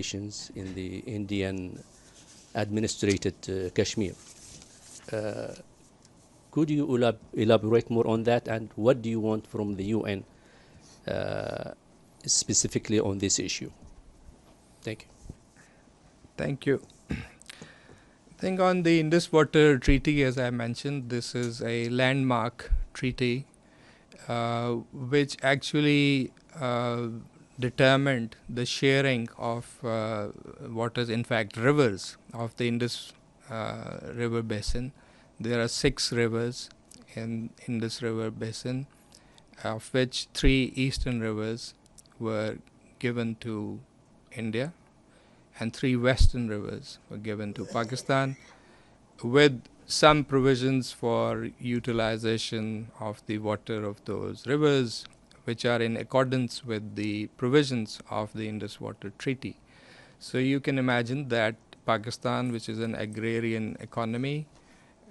in the Indian administrated Kashmir. Uh, could you elaborate more on that, and what do you want from the UN uh, specifically on this issue? Thank you. Thank you. I think on the Indus Water Treaty, as I mentioned, this is a landmark treaty which actually determined the sharing of what is in fact rivers of the Indus river basin. There are 6 rivers in Indus river basin, of which 3 eastern rivers were given to India and 3 western rivers were given to Pakistan, with some provisions for utilization of the water of those rivers, which are in accordance with the provisions of the Indus Water Treaty. So you can imagine that Pakistan, which is an agrarian economy,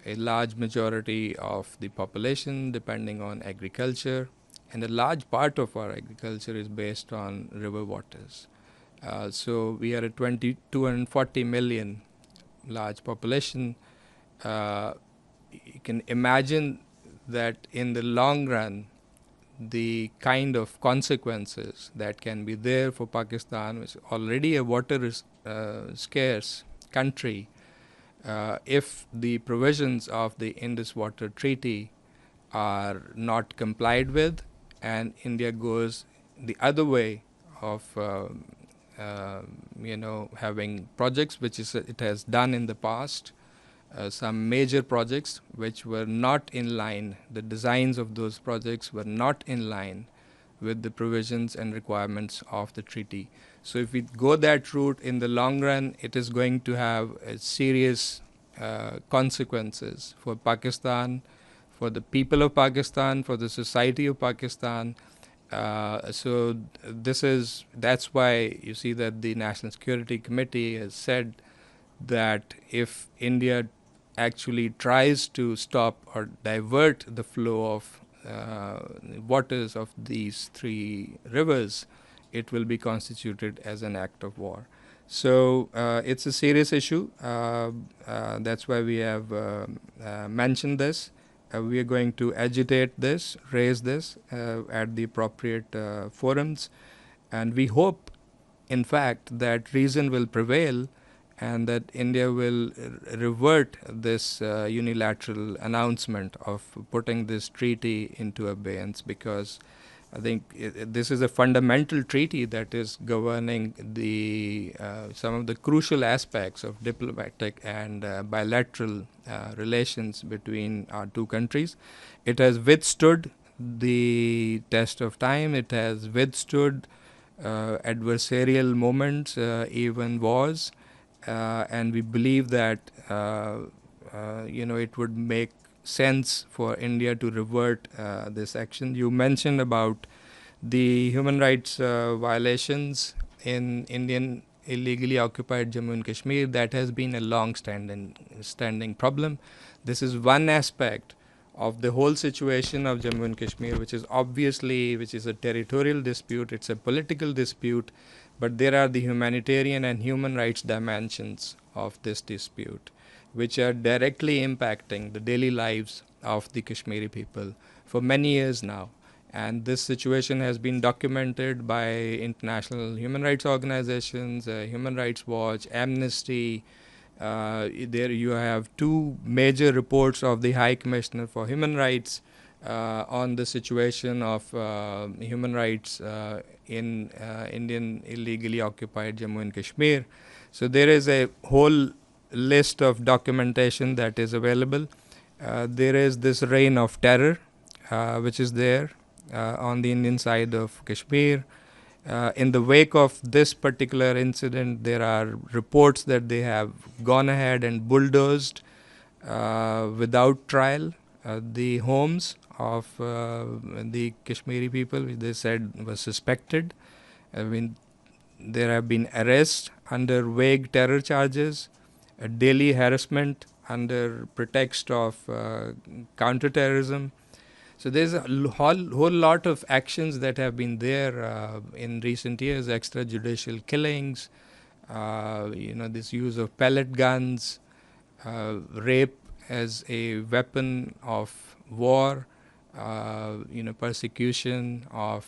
a large majority of the population depending on agriculture, and a large part of our agriculture is based on river waters. So we are a 240 million large population. You can imagine that in the long run, the kind of consequences that can be there for Pakistan, which is already a water scarce country, if the provisions of the Indus Water Treaty are not complied with, and India goes the other way of having projects which it has done in the past, some major projects which were not in line, the designs of those projects were not in line with the provisions and requirements of the treaty. So if we go that route, in the long run, it is going to have serious consequences for Pakistan, for the people of Pakistan, for the society of Pakistan. That's why you see that the National Security Committee has said that if India actually tries to stop or divert the flow of waters of these 3 rivers, it will be constituted as an act of war. So it's a serious issue. That's why we have mentioned this. We are going to agitate this, raise this at the appropriate forums, and we hope, in fact, that reason will prevail and that India will revert this unilateral announcement of putting this treaty into abeyance, because I think this is a fundamental treaty that is governing the some of the crucial aspects of diplomatic and bilateral relations between our 2 countries. It has withstood the test of time. It has withstood adversarial moments, even wars, and we believe that it would make sense for India to revert this action. You mentioned about the human rights violations in Indian illegally occupied Jammu and Kashmir. That has been a long-standing problem. This is one aspect of the whole situation of Jammu and Kashmir, which is a territorial dispute, it's a political dispute, but there are the humanitarian and human rights dimensions of this dispute, which are directly impacting the daily lives of the Kashmiri people for many years now. And this situation has been documented by international human rights organizations, Human Rights Watch, Amnesty. There you have 2 major reports of the High Commissioner for Human Rights on the situation of human rights in Indian illegally occupied Jammu and Kashmir. So there is a whole list of documentation that is available. There is this reign of terror which is there on the Indian side of Kashmir. In the wake of this particular incident, there are reports that they have gone ahead and bulldozed without trial the homes of the Kashmiri people, which they said was suspected. I mean, there have been arrests under vague terror charges, daily harassment under pretext of counterterrorism. So there's a whole lot of actions that have been there in recent years, extrajudicial killings, this use of pellet guns, rape as a weapon of war, persecution of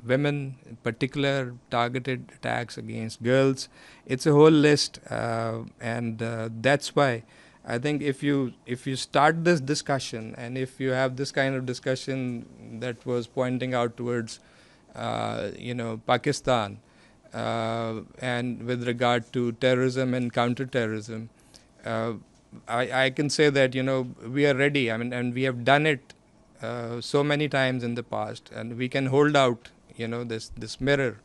women, in particular targeted attacks against girls. It's a whole list, and that's why I think if you start this discussion, and if you have this kind of discussion that was pointing out towards Pakistan, and with regard to terrorism and counterterrorism, uh, I can say that we are ready. I mean, and we have done it so many times in the past, and we can hold out this mirror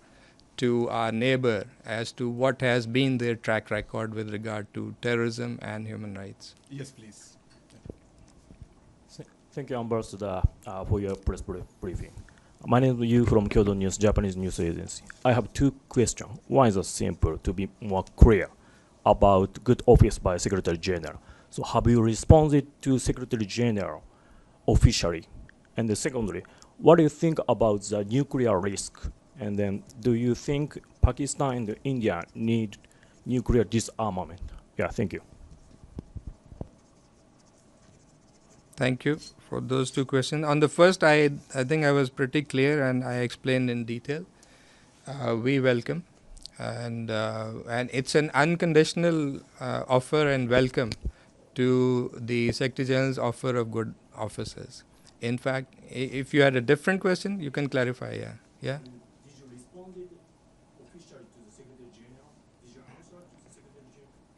to our neighbor as to what has been their track record with regard to terrorism and human rights. Yes, please. Thank you, Ambassador, for your press briefing. My name is Yu from Kyoto News, Japanese news agency. I have two questions. One is simple, to be more clear about good office by Secretary General. So have you responded to Secretary General officially? And secondly, what do you think about the nuclear risk? And then do you think Pakistan and India need nuclear disarmament? Yeah, thank you. Thank you for those two questions. On the first, I think I was pretty clear and I explained in detail. We welcome, and it's an unconditional offer and welcome to the Secretary General's offer of good offices. In fact, if you had a different question, you can clarify. Yeah. Did you respond officially to the Secretary General? Did you answer to the Secretary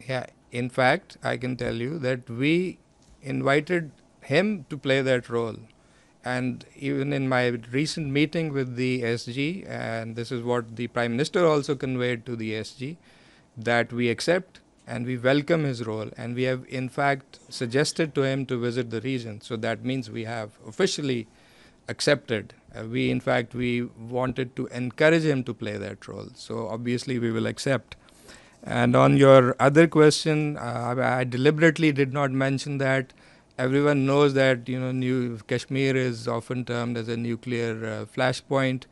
General? Yeah. In fact, I can tell you that we invited him to play that role. And even in my recent meeting with the SG, and this is what the Prime Minister also conveyed to the SG, that we accept and we welcome his role. And we have, in fact, suggested to him to visit the region. So that means we have officially accepted. We wanted to encourage him to play that role. So obviously we will accept. And on your other question, I deliberately did not mention that. Everyone knows that Kashmir is often termed as a nuclear flashpoint,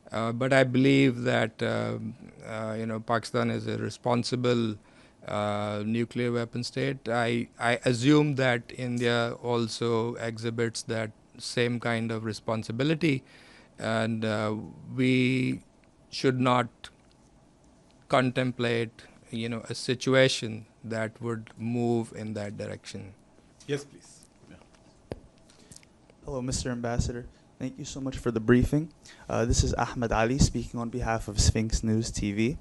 but I believe that Pakistan is a responsible nuclear weapon state. I assume that India also exhibits that same kind of responsibility, and we should not contemplate a situation that would move in that direction. Yes, please. Hello, Mr. Ambassador. Thank you so much for the briefing. This is Ahmed Ali speaking on behalf of Sphinx News TV.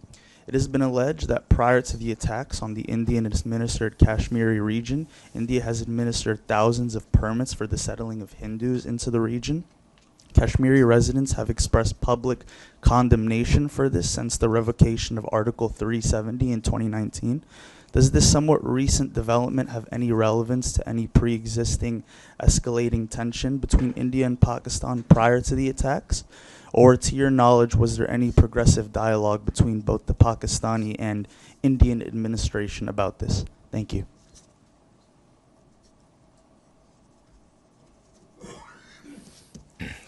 It has been alleged that prior to the attacks on the Indian-administered Kashmiri region, India has administered thousands of permits for the settling of Hindus into the region. Kashmiri residents have expressed public condemnation for this since the revocation of Article 370 in 2019. Does this somewhat recent development have any relevance to any pre-existing escalating tension between India and Pakistan prior to the attacks? Or to your knowledge, was there any progressive dialogue between both the Pakistani and Indian administration about this? Thank you.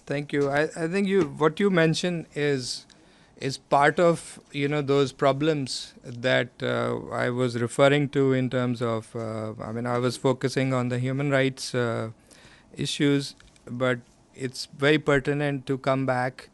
Thank you. I think what you mentioned is part of those problems that I was referring to in terms of I was focusing on the human rights issues, but it's very pertinent to come back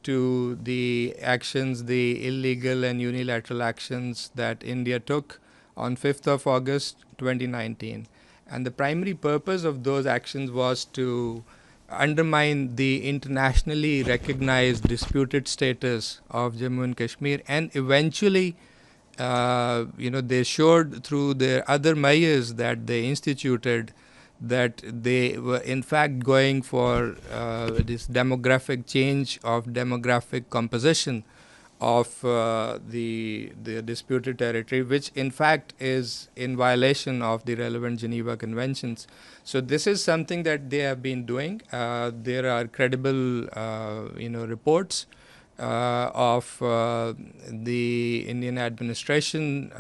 to the actions, the illegal and unilateral actions that India took on 5th of August 2019. And the primary purpose of those actions was to undermine the internationally recognized disputed status of Jammu and Kashmir, and eventually they showed through their other measures that they instituted that they were in fact going for this demographic change of demographic composition of the disputed territory, which in fact is in violation of the relevant Geneva Conventions. So this is something that they have been doing. There are credible reports of the Indian administration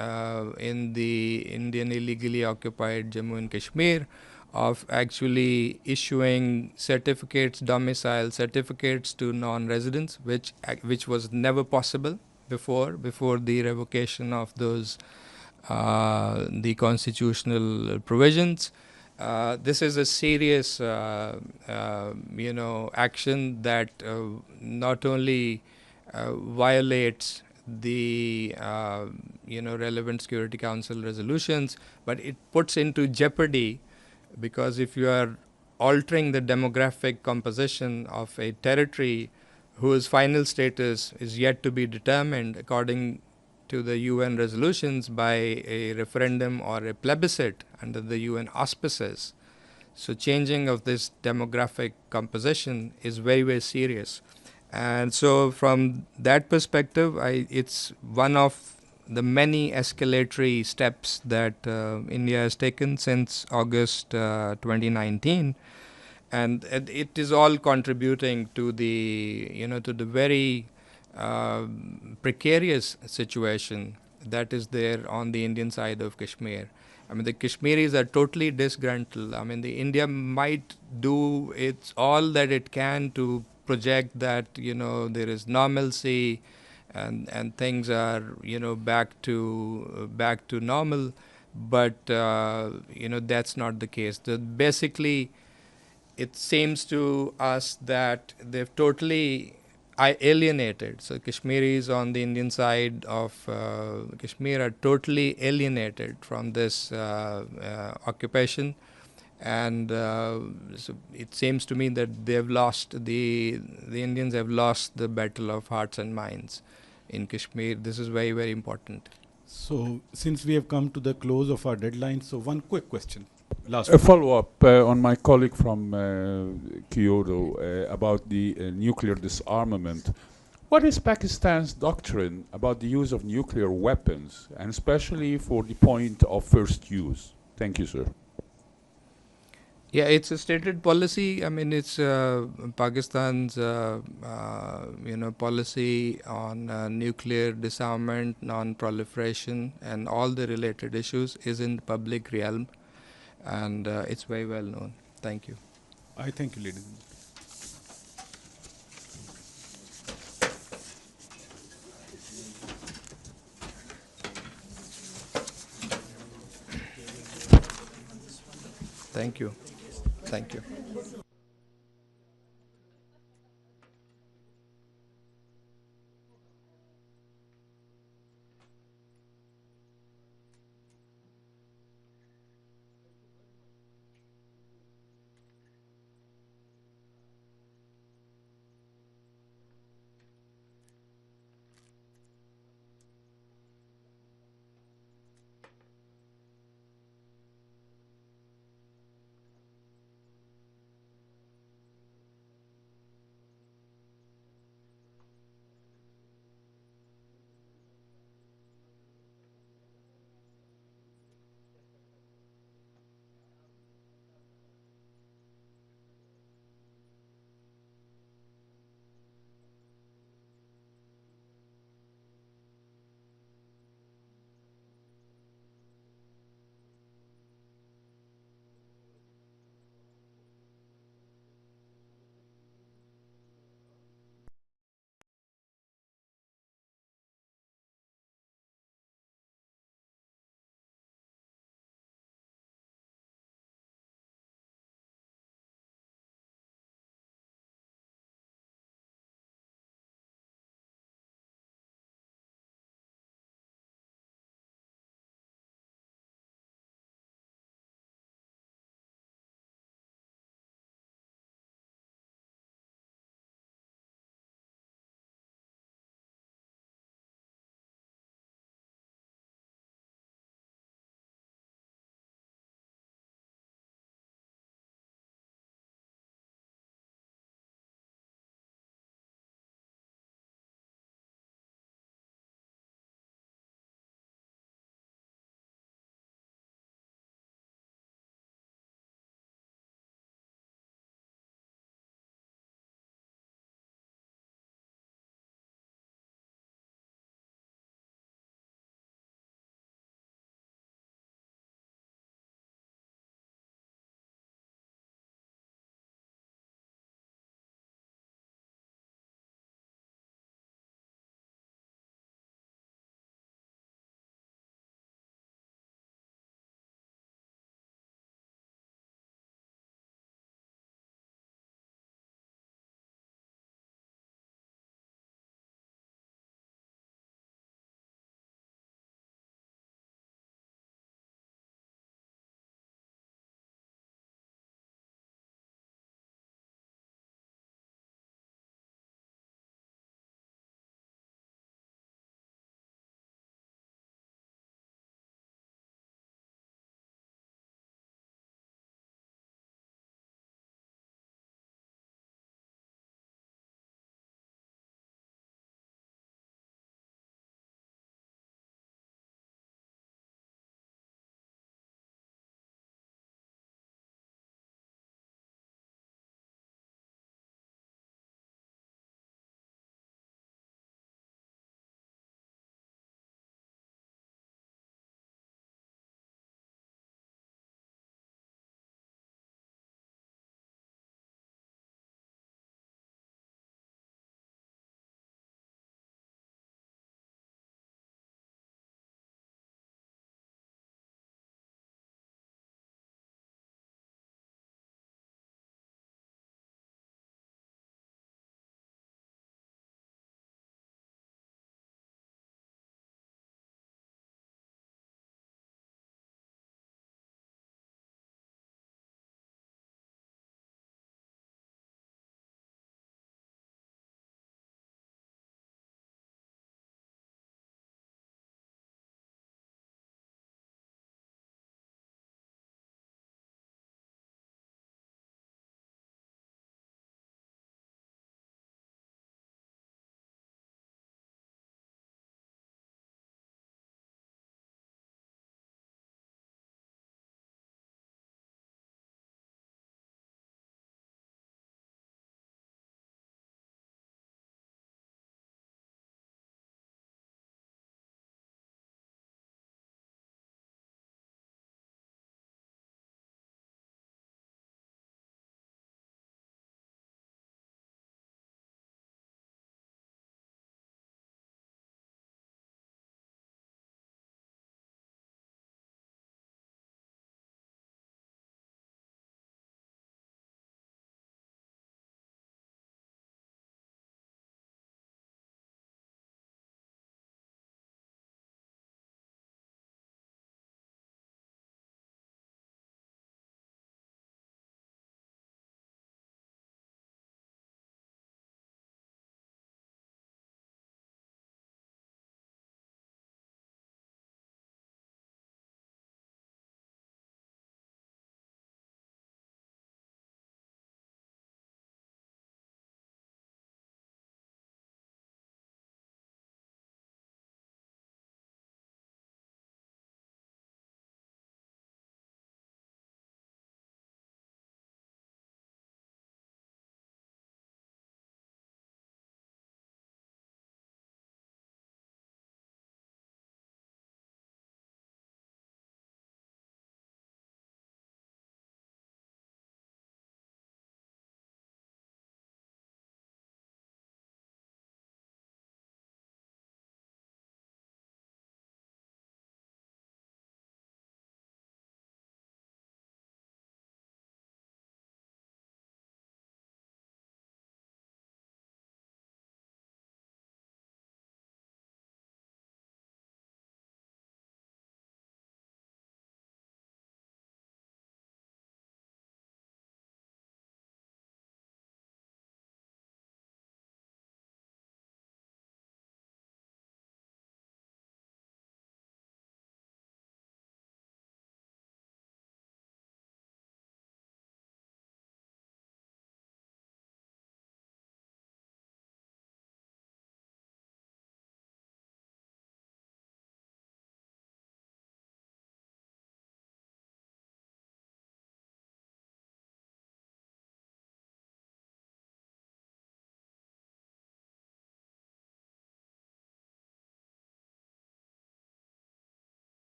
in the Indian illegally occupied Jammu and Kashmir of actually issuing certificates, domicile certificates to non-residents, which was never possible before the revocation of those the constitutional provisions. This is a serious, action that not only violates the relevant Security Council resolutions, but it puts into jeopardy, because if you are altering the demographic composition of a territory whose final status is yet to be determined according to the UN resolutions by a referendum or a plebiscite under the UN auspices. So changing of this demographic composition is very, very serious. And so from that perspective, it's one of the many escalatory steps that India has taken since August 2019. And it is all contributing to the very precarious situation that is there on the Indian side of Kashmir. I mean, the Kashmiris are totally disgruntled. I mean, the India might do its all that it can to project that there is normalcy and things are back to normal, but that's not the case. Basically, it seems to us that they've totally alienated. So Kashmiris on the Indian side of Kashmir are totally alienated from this occupation, and so it seems to me that they've lost the Indians have lost the battle of hearts and minds in Kashmir. This is very, very important. So, since we have come to the close of our deadline, so one quick question. Last A one. follow-up on my colleague from Kyoto about the nuclear disarmament. What is Pakistan's doctrine about the use of nuclear weapons, and especially for the point of first use? Thank you, sir. Yeah, it's a stated policy. I mean, it's Pakistan's policy on nuclear disarmament, non-proliferation, and all the related issues is in the public realm, and it's very well known. Thank you. I thank you, ladies. Thank you. Thank you.